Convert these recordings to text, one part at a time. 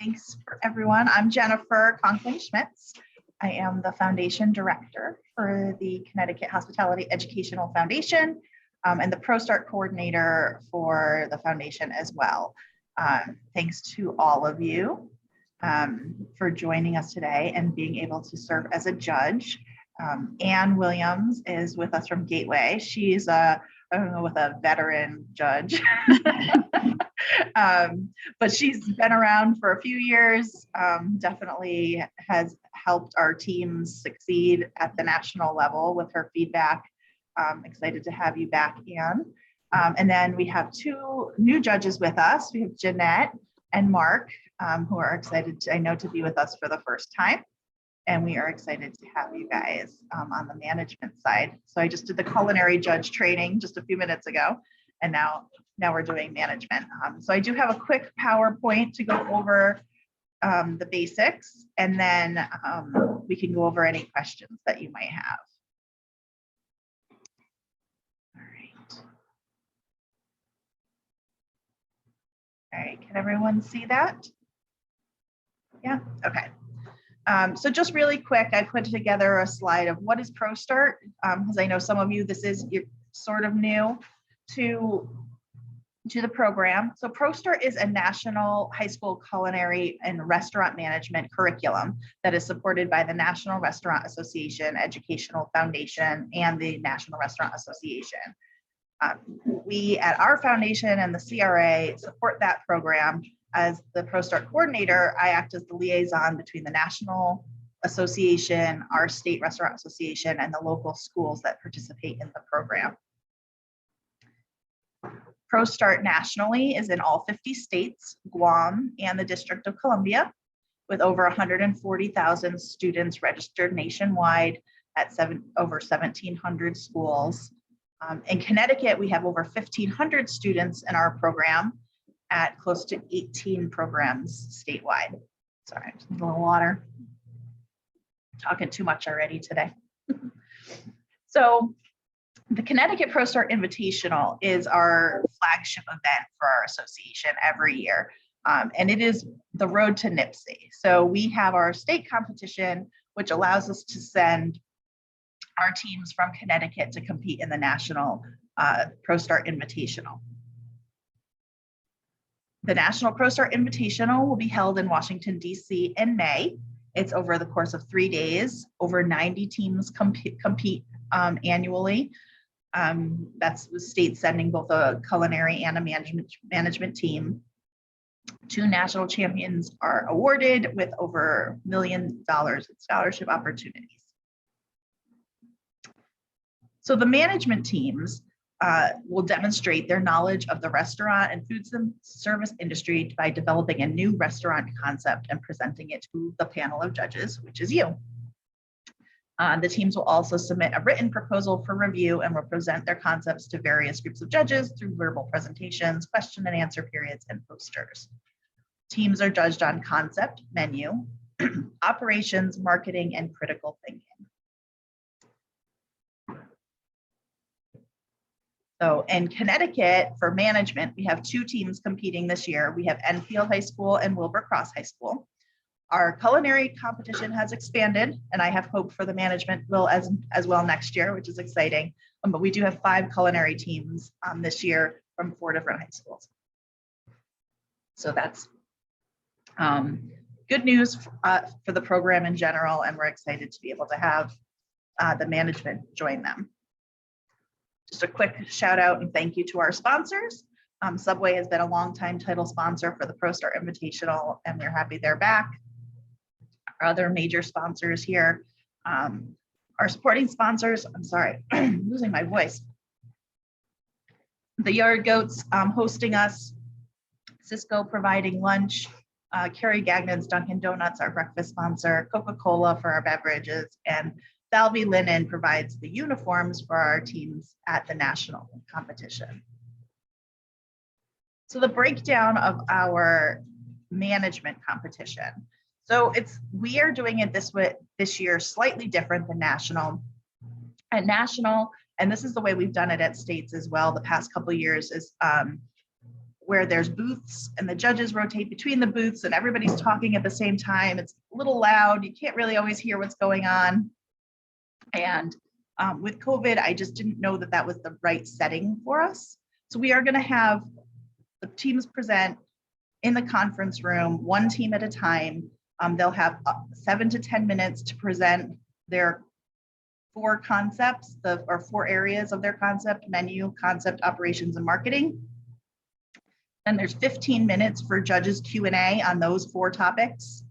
Thanks for everyone. I'm Jennifer Conkling-Schmitz. I am the Foundation Director for the Connecticut Hospitality Educational Foundation and the ProStart Coordinator for the Foundation as well. Thanks to all of you for joining us today and being able to serve as a judge. Ann Williams is with us from Gateway. She's a veteran judge. But she's been around for a few years, definitely has helped our teams succeed at the national level with her feedback. Excited to have you back, Ann. And then we have two new judges with us. We have Jeanette and Mark, who are excited, to be with us for the first time. And we are excited to have you guys on the management side. So I just did the culinary judge training just a few minutes ago, and now we're doing management. So I do have a quick PowerPoint to go over the basics, and then we can go over any questions that you might have. All right, can everyone see that? Yeah, okay. So just really quick, I put together a slide of what is ProStart, because I know some of you, you're sort of new to the program. So ProStart is a national high school culinary and restaurant management curriculum that is supported by the National Restaurant Association, Educational Foundation, and the National Restaurant Association. We at our foundation and the CRA support that program. As the ProStart coordinator, I act as the liaison between the National Association, our state restaurant association, and the local schools that participate in the program. ProStart nationally is in all 50 states, Guam, and the District of Columbia, with over 140,000 students registered nationwide at over 1,700 schools. In Connecticut, we have over 1,500 students in our program at close to 18 programs statewide. Sorry, I just need a little water. I'm talking too much already today. So the Connecticut ProStart Invitational is our flagship event for our association every year. And it is the road to NIPSI. So we have our state competition, which allows us to send our teams from Connecticut to compete in the national ProStart Invitational. The National ProStart Invitational will be held in Washington, D.C. in May. It's over the course of 3 days. Over 90 teams compete annually. That's the state sending both a culinary and a management team. 2 national champions are awarded with over $1 million in scholarship opportunities. So the management teams will demonstrate their knowledge of the restaurant and food service industry by developing a new restaurant concept and presenting it to the panel of judges, which is you. The teams will also submit a written proposal for review and will present their concepts to various groups of judges through verbal presentations, question and answer periods, and posters. Teams are judged on concept, menu, operations, marketing, and critical thinking. So in Connecticut, for management, we have 2 teams competing this year. We have Enfield High School and Wilbur-Cross High School. Our culinary competition has expanded, and I have hope for the management will as well next year, which is exciting. But we do have 5 culinary teams this year from 4 different high schools. So that's good news for the program in general, and we're excited to be able to have the management join them. Just a quick shout out and thank you to our sponsors. Subway has been a longtime title sponsor for the ProStart Invitational, and we're happy they're back. Our other major sponsors here, our supporting sponsors, I'm sorry, I'm losing my voice. The Yard Goats hosting us, Cisco providing lunch, Carrie Gagnon's Dunkin' Donuts, our breakfast sponsor, Coca-Cola for our beverages, and Salvi Linen provides the uniforms for our teams at the national competition. So the breakdown of our management competition. So we are doing it this year slightly different than national. At national, and this is the way we've done it at states as well the past couple of years, is where there's booths and the judges rotate between the booths and everybody's talking at the same time. It's a little loud. You can't really always hear what's going on. And with COVID, I just didn't know that that was the right setting for us. So we are going to have the teams present in the conference room, one team at a time. They'll have 7 to 10 minutes to present their 4 concepts, or 4 areas of their concept: menu, concept, operations, and marketing. And there's 15 minutes for judges Q&A on those 4 topics.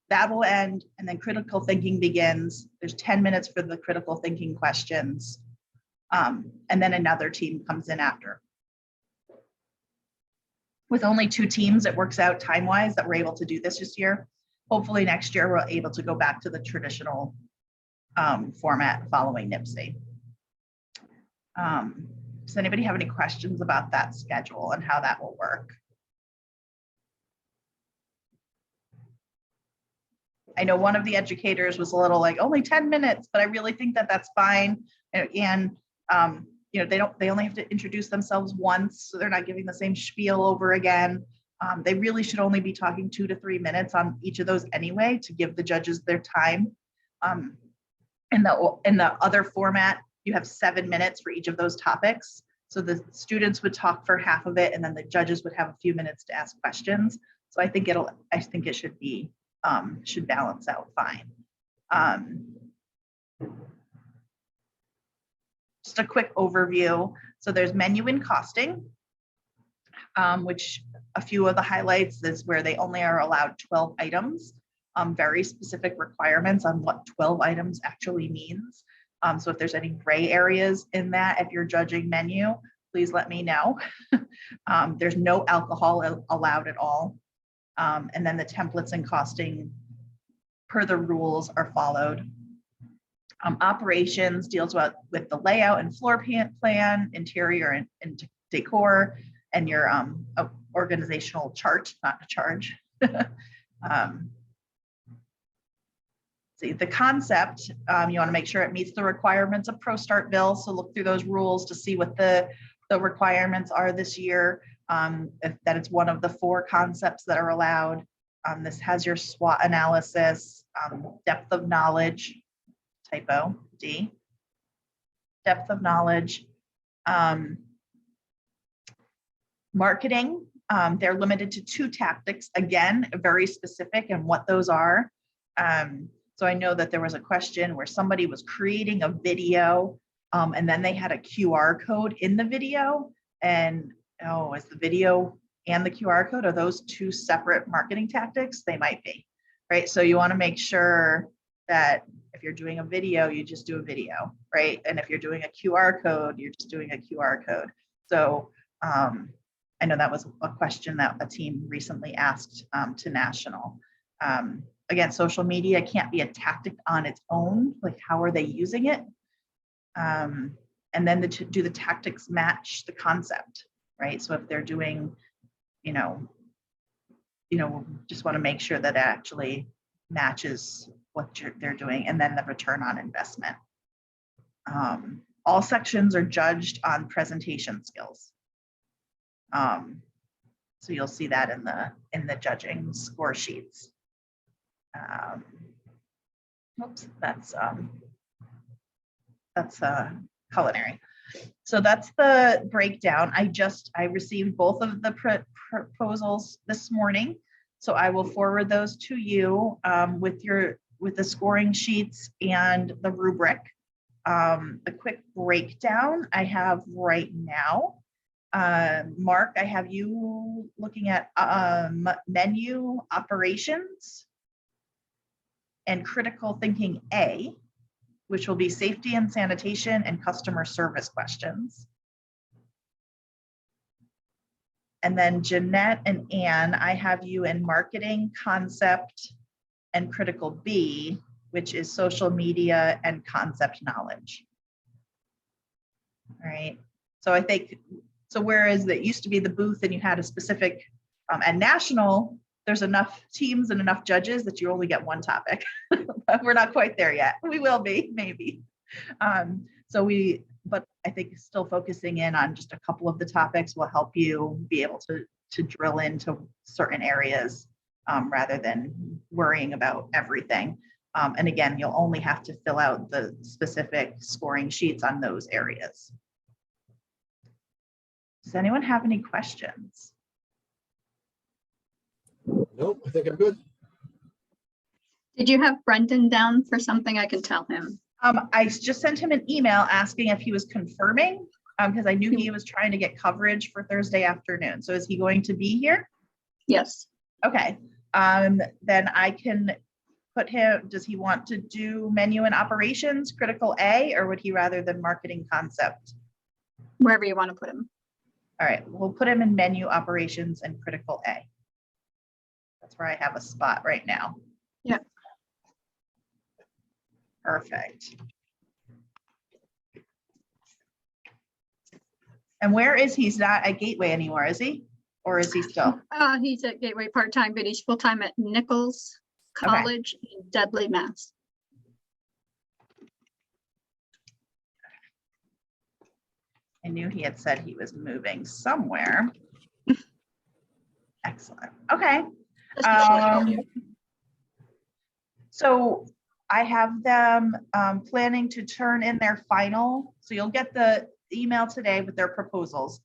That will end, and then critical thinking begins. There's 10 minutes for the critical thinking questions. And then another team comes in after. With only 2 teams, it works out time-wise that we're able to do this year. Hopefully next year, we're able to go back to the traditional format following NIPSE. Does anybody have any questions about that schedule and how that will work? I know one of the educators was a little like, only 10 minutes, but I really think that that's fine. And you know, they only have to introduce themselves once, so they're not giving the same spiel over again. They really should only be talking 2 to 3 minutes on each of those anyway, to give the judges their time. In the other format, you have 7 minutes for each of those topics. So the students would talk for half of it, and then the judges would have a few minutes to ask questions. So I think it should be, should balance out fine. Just a quick overview. So there's menu and costing, which a few of the highlights is where they only are allowed 12 items, very specific requirements on what 12 items actually means. So if there's any gray areas in that, if you're judging menu, please let me know. There's no alcohol allowed at all. And then the templates and costing per the rules are followed. Operations deals with the layout and floor plan, interior and decor, and your organizational chart, not a charge. See, the concept, you want to make sure it meets the requirements of ProStart bill. So look through those rules to see what the requirements are this year, that it's one of the 4 concepts that are allowed. This has your SWOT analysis, depth of knowledge, typo, D, depth of knowledge. Marketing, they're limited to 2 tactics, again, very specific in what those are. So I know that there was a question where somebody was creating a video, and then they had a QR code in the video, and is the video and the QR code, are those 2 separate marketing tactics? They might be, right? So you want to make sure that if you're doing a video, you just do a video, right? And if you're doing a QR code, you're just doing a QR code. So I know that was a question that a team recently asked to National. Again, social media can't be a tactic on its own. Like, how are they using it? And then do the tactics match the concept, right? So if they're doing, just want to make sure that it actually matches what they're doing, and then the return on investment. All sections are judged on presentation skills. So you'll see that in the judging score sheets. Oops, that's culinary. So that's the breakdown. I received both of the proposals this morning, so I will forward those to you with the scoring sheets and the rubric. A quick breakdown I have right now. Mark, I have you looking at menu, operations, and critical thinking A, which will be safety and sanitation and customer service questions. And then Jeanette and Anne, I have you in marketing, concept, and critical B, which is social media and concept knowledge. All right, so I think, so whereas it used to be the booth and you had a specific, at National, there's enough teams and enough judges that you only get one topic. We're not quite there yet. We will be, maybe. So but I think still focusing in on just a couple of the topics will help you be able to drill into certain areas rather than worrying about everything. And again, you'll only have to fill out the specific scoring sheets on those areas. Does anyone have any questions? Nope, I think I'm good. Did you have Brendan down for something? I can tell him. I just sent him an email asking if he was confirming because I knew he was trying to get coverage for Thursday afternoon. So is he going to be here? Yes. Okay. Then I can put him, does he want to do menu and operations, critical A, or would he rather than marketing concept? Wherever you want to put him. All right, we'll put him in menu operations and critical A. That's where I have a spot right now. Yeah. Perfect. And where is he's not at Gateway anymore, is he? Or is he still? He's at Gateway part-time, but he's full-time at Nichols College in Dudley, Mass. I knew he had said he was moving somewhere. Excellent. Okay. So I have them planning to turn in their final. So you'll get the email today with their proposals.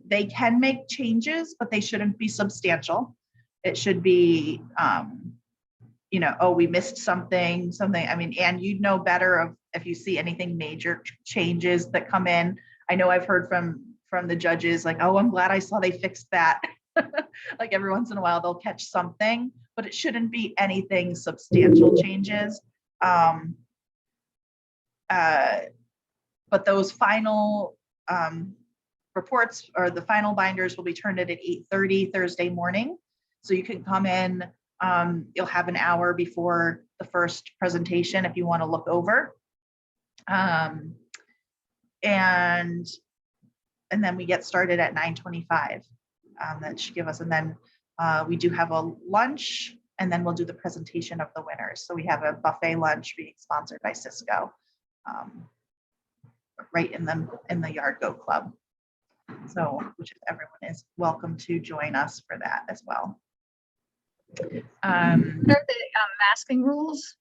They can make changes, but they shouldn't be substantial. It should be, you know, oh, we missed something. I mean, and you'd know better of if you see anything major changes that come in. I know I've heard from the judges like, oh, I'm glad I saw they fixed that. Like every once in a while they'll catch something, but it shouldn't be anything substantial changes. But those final reports or the final binders will be turned in at 8:30 Thursday morning. So you can come in, you'll have an hour before the first presentation if you want to look over. And then we get started at 9:25. That should give us, and then we do have a lunch, and then we'll do the presentation of the winners. So we have a buffet lunch being sponsored by Cisco, right in the Yard Goat Club. So, which everyone is welcome to join us for that as well. What are the masking rules?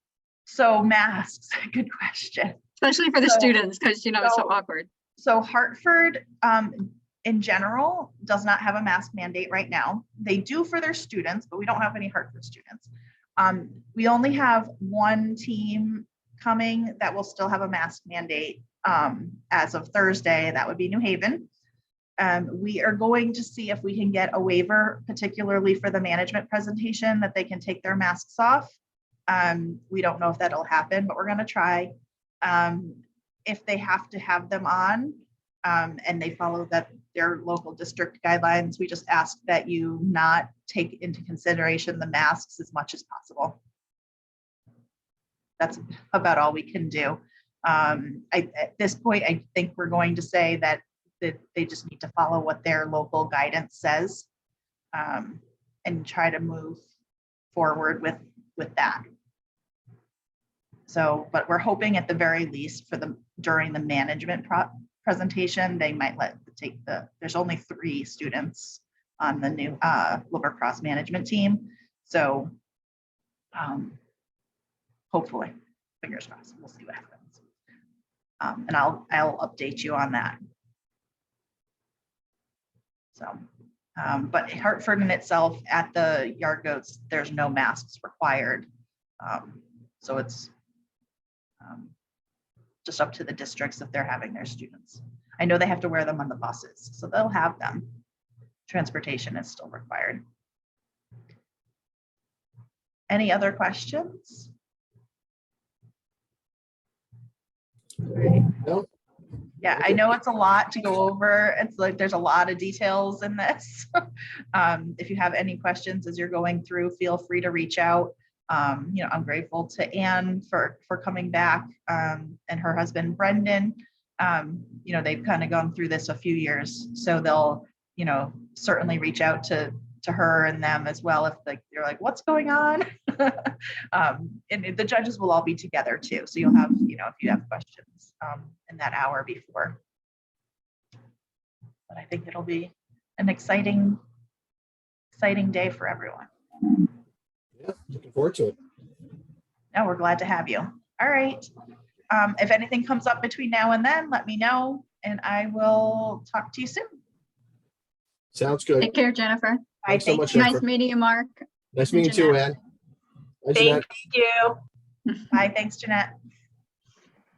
So masks, good question. Especially for the students, because you know it's so awkward. So Hartford, in general, does not have a mask mandate right now. They do for their students, but we don't have any Hartford students. We only have one team coming that will still have a mask mandate as of Thursday. That would be New Haven. We are going to see if we can get a waiver, particularly for the management presentation, that they can take their masks off. We don't know if that'll happen, but we're going to try. If they have to have them on and they follow their local district guidelines, we just ask that you not take into consideration the masks as much as possible. That's about all we can do. At this point, I think we're going to say that they just need to follow what their local guidance says and try to move forward with that. So, but we're hoping at the very least during the management presentation, they might there's only 3 students on the new Wilbur-Cross management team. So hopefully, fingers crossed, we'll see what happens. And I'll update you on that. So, but Hartford in itself at the Yard Goats, there's no masks required. So it's just up to the districts if they're having their students. I know they have to wear them on the buses, so they'll have them. Transportation is still required. Any other questions? Right. No. Yeah, I know it's a lot to go over. It's like there's a lot of details in this. If you have any questions as you're going through, feel free to reach out. You know, I'm grateful to Anne for coming back and her husband Brendan. You know, they've kind of gone through this a few years, so they'll, you know, certainly reach out to her and them as well if they're like, what's going on? And the judges will all be together too. So you'll have, if you have questions in that hour before. But I think it'll be an exciting day for everyone. Yeah, looking forward to it. No, we're glad to have you. All right. If anything comes up between now and then, let me know and I will talk to you soon. Sounds good. Take care, Jennifer. Thanks so much, you. Nice Jennifer. meeting you, Mark. Nice meeting you too, Jeanette. Ann. Bye, Thank Jeanette. you. Bye. Thanks, Jeanette.